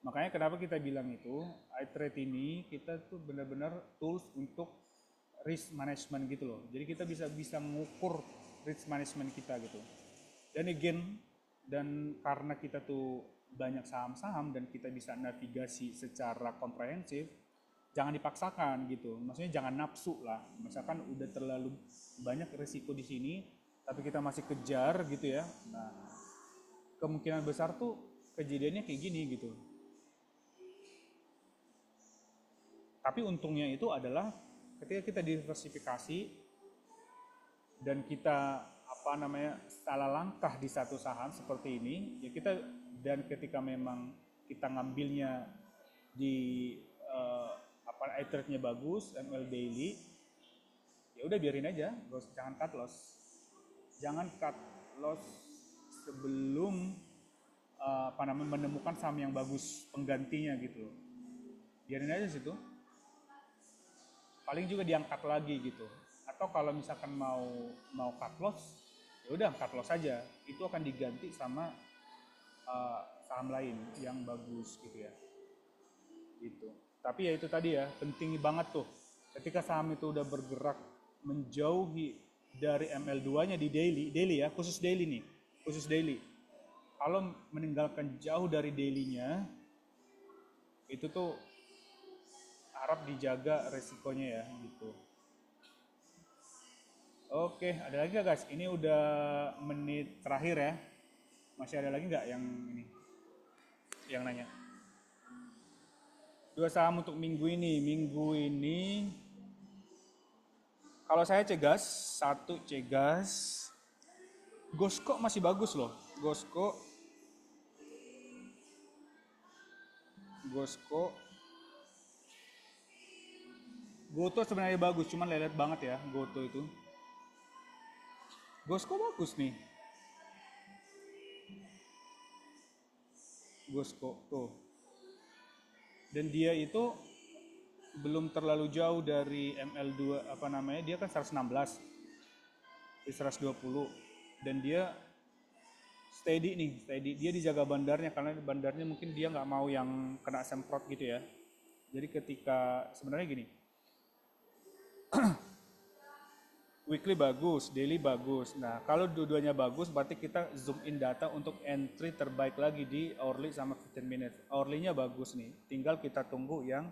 Makanya kenapa kita bilang itu, iTrade ini kita tuh benar-benar tools untuk risk management gitu loh. Jadi kita bisa mengukur risk management kita gitu. Dan karena kita tuh banyak saham-saham dan kita bisa navigasi secara komprehensif, jangan dipaksakan gitu. Maksudnya jangan nafsu lah. Misalkan udah terlalu banyak risiko di sini, tapi kita masih kejar gitu ya. Nah, kemungkinan besar tuh kejadiannya kayak gini gitu. Tapi untungnya itu adalah ketika kita diversifikasi dan kita salah langkah di satu saham seperti ini, ya kita, dan ketika memang kita ngambilnya di trade-nya bagus, ML daily, ya udah biarin aja, jangan cut loss. Jangan cut loss sebelum menemukan saham yang bagus penggantinya gitu. Biarin aja situ. Paling juga diangkat lagi gitu. Atau kalau misalkan mau cut loss, ya udah cut loss aja. Itu akan diganti sama saham lain yang bagus gitu ya. Gitu. Tapi ya itu tadi ya, penting banget tuh. Ketika saham itu udah bergerak menjauhi dari ML2-nya di daily ya, khusus daily nih, khusus daily. Kalau meninggalkan jauh dari daily-nya, itu tuh harap dijaga resikonya ya gitu. Oke, ada lagi nggak guys? Ini udah menit terakhir ya. Masih ada lagi nggak yang ini? Yang nanya. 2 saham untuk minggu ini. Minggu ini kalau saya Cegas, 1 Cegas. Gosko masih bagus loh. Gosko. Goto sebenarnya bagus, cuman lelet banget ya Goto itu. Gosko bagus nih. Gosko tuh. Dan dia itu belum terlalu jauh dari ML2 dia kan 116 di 120 dan dia steady dia dijaga bandarnya karena bandarnya mungkin dia nggak mau yang kena semprot gitu ya. Jadi ketika sebenarnya gini, weekly bagus, daily bagus. Nah kalau dua-duanya bagus berarti kita zoom in data untuk entry terbaik lagi di hourly sama 15 minutes. Hourly-nya bagus nih, tinggal kita tunggu yang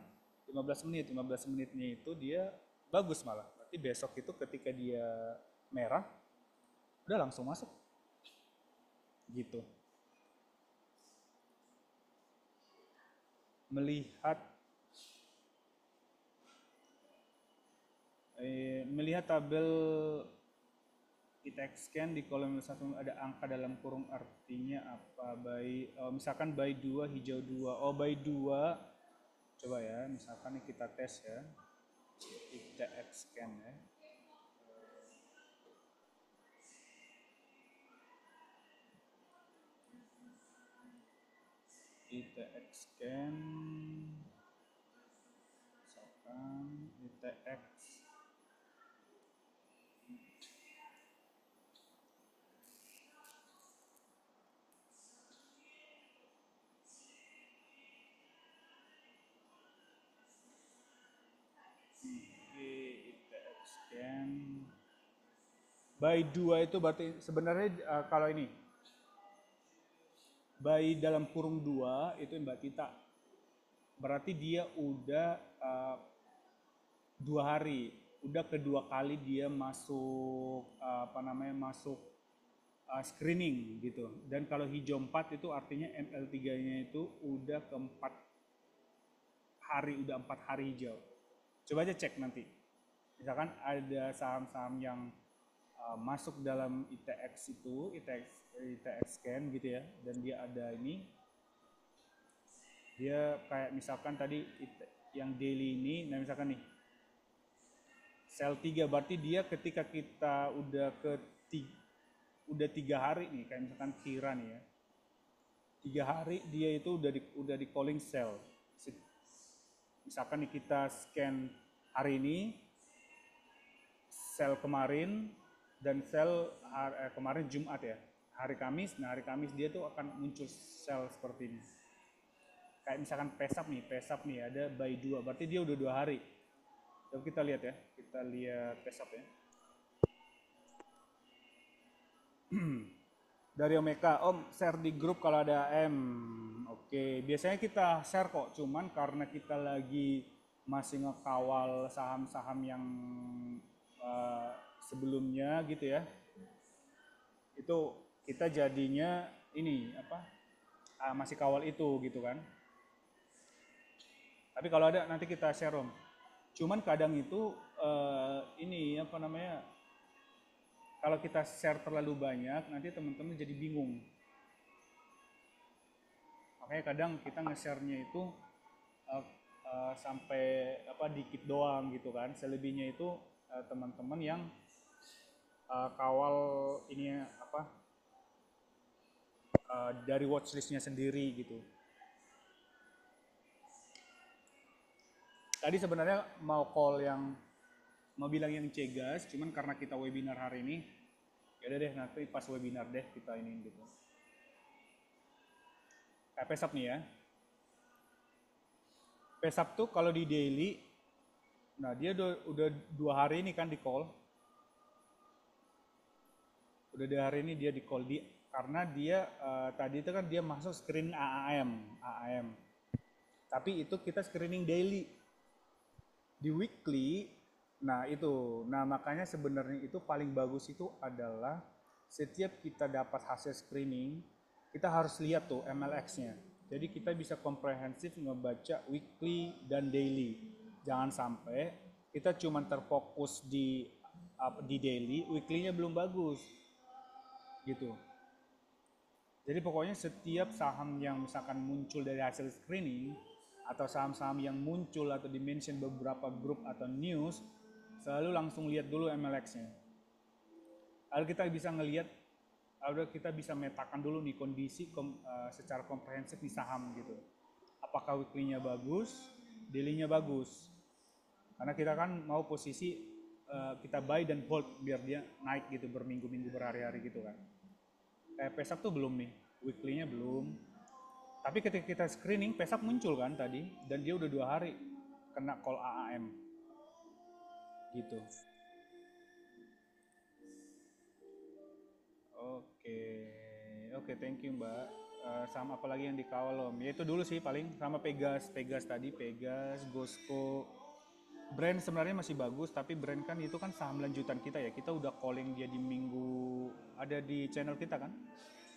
15 menitnya itu dia bagus malah. Berarti besok itu ketika dia merah, udah langsung masuk. Gitu. Melihat tabel ITX scan di kolom 1 ada angka dalam kurung artinya apa? Misalkan buy 2 hijau 2. Oh buy 2. Coba ya, misalkan kita tes ya. ITX scan ya. ITX scan. Misalkan ITX scan by 2 itu berarti sebenarnya kalau ini by dalam kurung 2 itu Mbak Tita berarti dia udah 2 hari, udah kedua kali dia masuk masuk screening gitu. Dan kalau hijau 4 itu artinya ML3-nya itu udah keempat hari, udah 4 hari hijau. Coba aja cek nanti. Misalkan ada saham-saham yang masuk dalam ITX itu, ITX scan gitu ya, dan dia ada ini, dia kayak misalkan tadi yang daily ini, nah misalkan nih, sel 3 berarti dia ketika kita udah udah 3 hari nih, kayak misalkan Kira nih ya, 3 hari dia itu udah di calling sell. Misalkan nih kita scan hari ini, sel kemarin dan sel kemarin Jumat ya, hari Kamis. Nah hari Kamis dia tuh akan muncul sel seperti ini. Kayak misalkan pesap nih ada buy 2, berarti dia udah 2 hari. Coba kita lihat ya, kita lihat pesap ya. Dari Omeka, Om share di grup kalau ada AM. Oke, biasanya kita share kok, cuman karena kita lagi masih ngekawal saham-saham yang sebelumnya gitu ya, itu kita jadinya ini masih kawal itu gitu kan. Tapi kalau ada nanti kita share Om. Cuman kadang itu ini apa namanya, kalau kita share terlalu banyak nanti teman-teman jadi bingung. Makanya kadang kita nge-share-nya itu uh, sampai apa dikit doang gitu kan. Selebihnya itu teman-teman yang kawal ini apa dari watchlistnya sendiri gitu. Tadi sebenarnya mau bilang yang cegas, cuman karena kita webinar hari ini, ya udah deh nanti pas webinar deh kita ini gitu. Kayak pesap nih ya. Pesap tuh kalau di daily, nah dia udah 2 hari ini kan di call. Udah 2 hari ini dia di call karena dia tadi itu kan dia masuk screen AAM. Tapi itu kita screening daily. Di weekly, nah itu, nah makanya sebenarnya itu paling bagus itu adalah setiap kita dapat hasil screening, kita harus lihat tuh MLX-nya. Jadi kita bisa komprehensif ngebaca weekly dan daily. Jangan sampai kita cuma terfokus di daily, weekly-nya belum bagus. Gitu. Jadi pokoknya setiap saham yang misalkan muncul dari hasil screening, atau saham-saham yang muncul atau dimention beberapa grup atau news, selalu langsung lihat dulu MLX-nya. Lalu kita bisa ngelihat, lalu kita bisa metakan dulu nih kondisi secara komprehensif di saham gitu. Apakah weekly-nya bagus, daily-nya bagus. Karena kita kan mau posisi kita buy dan hold biar dia naik gitu berminggu-minggu berhari-hari gitu kan. Kayak pesap tuh belum nih, weekly-nya belum. Tapi ketika kita screening, pesap muncul kan tadi, dan dia udah 2 hari kena call AAM, gitu. Oke, thank you Mbak. Sama apa lagi yang dikawal Om? Ya itu dulu sih paling, sama Pegas tadi, Pegas, Gosco. Brand sebenarnya masih bagus, tapi brand kan itu kan saham lanjutan kita ya. Kita udah calling dia di minggu, ada di channel kita kan.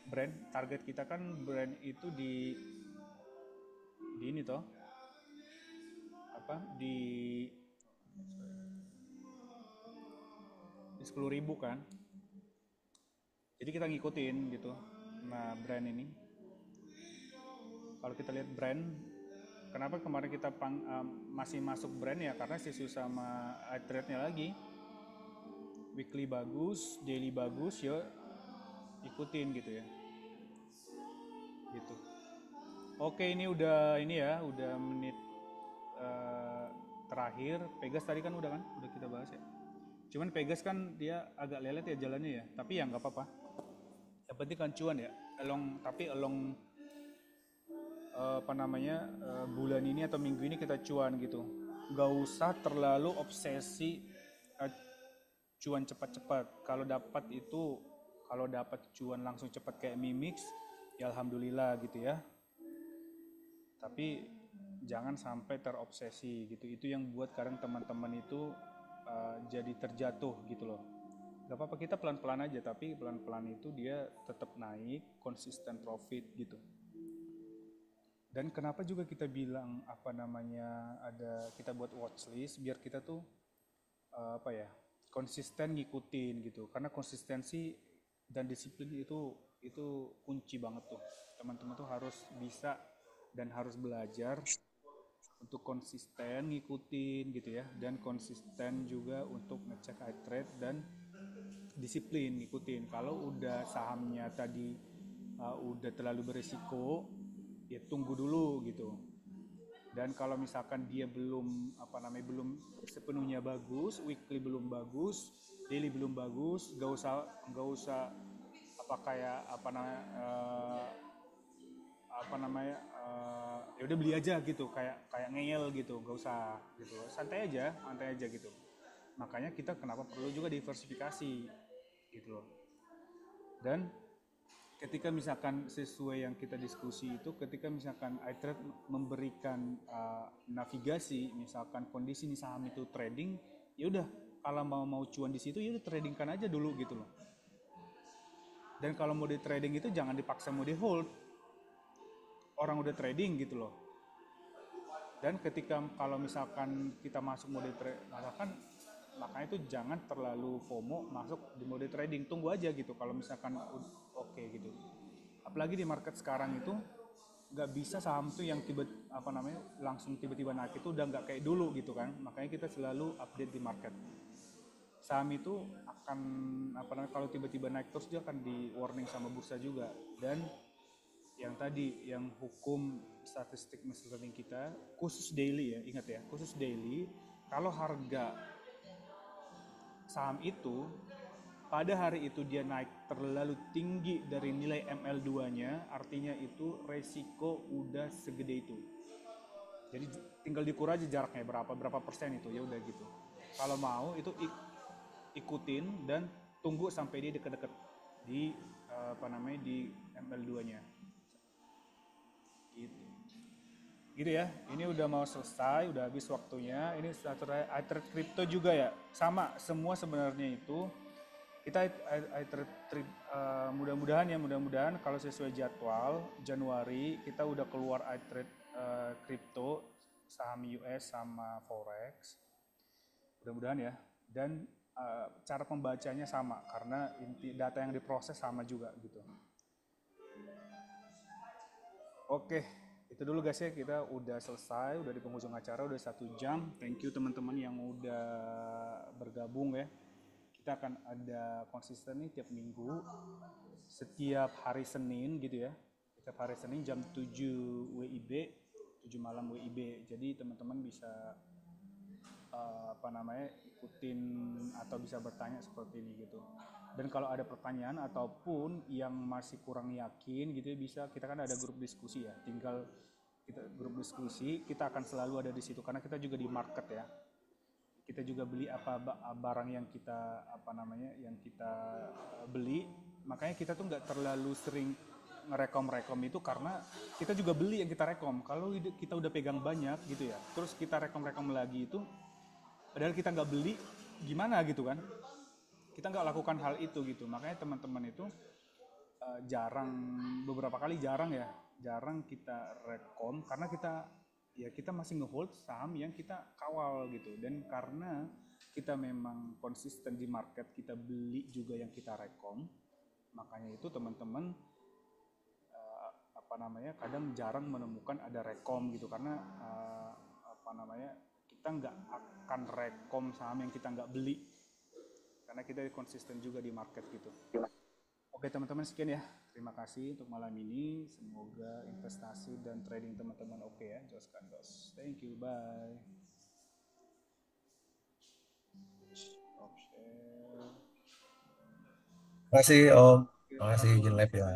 Brand, target kita kan brand itu di ini toh apa di 10.000 kan, jadi kita ngikutin gitu. Nah brand ini kalau kita lihat brand, kenapa kemarin kita masih masuk brand ya karena sesuai sama trade-nya lagi, weekly bagus, daily bagus, ya ikutin gitu ya gitu. Oke, ini udah menit terakhir. Pegas tadi kan udah kita bahas ya. Cuman Pegas kan dia agak lelet ya jalannya ya, tapi ya nggak apa-apa. Yang penting kan cuan ya. Tapi apa namanya bulan ini atau minggu ini kita cuan gitu. Nggak usah terlalu obsesi cuan cepat-cepat. Kalau dapat cuan langsung cepat kayak Mimix, ya alhamdulillah gitu ya. Tapi jangan sampai terobsesi gitu. Itu yang buat kadang teman-teman itu jadi terjatuh gitu loh. Gak apa-apa kita pelan-pelan aja, tapi pelan-pelan itu dia tetap naik, konsisten profit gitu. Dan kenapa juga kita bilang kita buat watchlist biar kita tuh konsisten ngikutin gitu. Karena konsistensi dan disiplin itu kunci banget tuh. Teman-teman tuh harus bisa dan harus belajar untuk konsisten ngikutin gitu ya, dan konsisten juga untuk ngecek iTrade dan disiplin ngikutin. Kalau udah sahamnya tadi udah terlalu berisiko, ya tunggu dulu gitu. Dan kalau misalkan dia belum sepenuhnya bagus, weekly belum bagus, daily belum bagus, gak usah ya udah beli aja gitu, kayak ngeyel gitu, gak usah gitu, santai aja gitu. Makanya kita kenapa perlu juga diversifikasi gitu loh. Dan ketika misalkan sesuai yang kita diskusi itu, ketika misalkan iTrade memberikan navigasi, misalkan kondisi nih saham itu trading, ya udah kalau mau cuan di situ ya udah tradingkan aja dulu gitu loh. Dan kalau mau di trading itu jangan dipaksa mau di hold. Orang udah trading gitu loh. Dan ketika kalau misalkan kita masuk mode trade, makanya itu jangan terlalu FOMO masuk di mode trading, tunggu aja gitu kalau misalkan oke gitu. Apalagi di market sekarang itu nggak bisa saham tuh yang langsung tiba-tiba naik, itu udah nggak kayak dulu gitu kan. Makanya kita selalu update di market. Saham itu akan kalau tiba-tiba naik terus dia akan di warning sama bursa juga. Dan yang tadi, yang hukum statistik machine learning kita khusus daily ya, ingat ya, khusus daily, kalau harga saham itu pada hari itu dia naik terlalu tinggi dari nilai ML2-nya, artinya itu resiko udah segede itu. Jadi tinggal diukur aja jaraknya berapa persen itu, ya udah gitu. Kalau mau itu ikutin dan tunggu sampai dia deket-deket di di ML2-nya. Gitu ya, ini udah mau selesai, udah habis waktunya. Ini iTrade Crypto juga ya, sama semua sebenarnya itu. Kita iTrade mudah-mudahan kalau sesuai jadwal Januari kita udah keluar iTrade Crypto, saham US sama Forex, mudah-mudahan ya. Dan cara pembacanya sama karena inti data yang diproses sama juga gitu. Oke, itu dulu guys ya, kita udah selesai, udah di penghujung acara, udah 1 jam. Thank you teman-teman yang udah bergabung ya. Kita akan ada konsisten nih tiap minggu, setiap hari Senin gitu ya. Setiap hari Senin jam 7 WIB, 7 malam WIB. Jadi teman-teman bisa ikutin atau bisa bertanya seperti ini gitu. Dan kalau ada pertanyaan ataupun yang masih kurang yakin gitu ya, bisa, kita kan ada grup diskusi ya, tinggal kita grup diskusi, kita akan selalu ada di situ karena kita juga di market ya. Kita juga beli barang yang kita beli, makanya kita tuh nggak terlalu sering ngerekom itu karena kita juga beli yang kita rekom. Kalau kita udah pegang banyak gitu ya, terus kita rekom lagi itu padahal kita nggak beli, gimana gitu kan, kita nggak lakukan hal itu gitu. Makanya teman-teman itu beberapa kali jarang kita rekom karena kita masih ngehold saham yang kita kawal gitu. Dan karena kita memang konsisten di market, kita beli juga yang kita rekom, makanya itu teman-teman kadang jarang menemukan ada rekom gitu karena kita nggak akan rekom saham yang kita nggak beli karena kita konsisten juga di market gitu. Oke teman-teman, sekian ya. Terima kasih untuk malam ini. Semoga investasi dan trading teman-teman oke ya. Jos Kandos. Thank you. Bye. Terima kasih Om. Terima kasih Izin Live ya.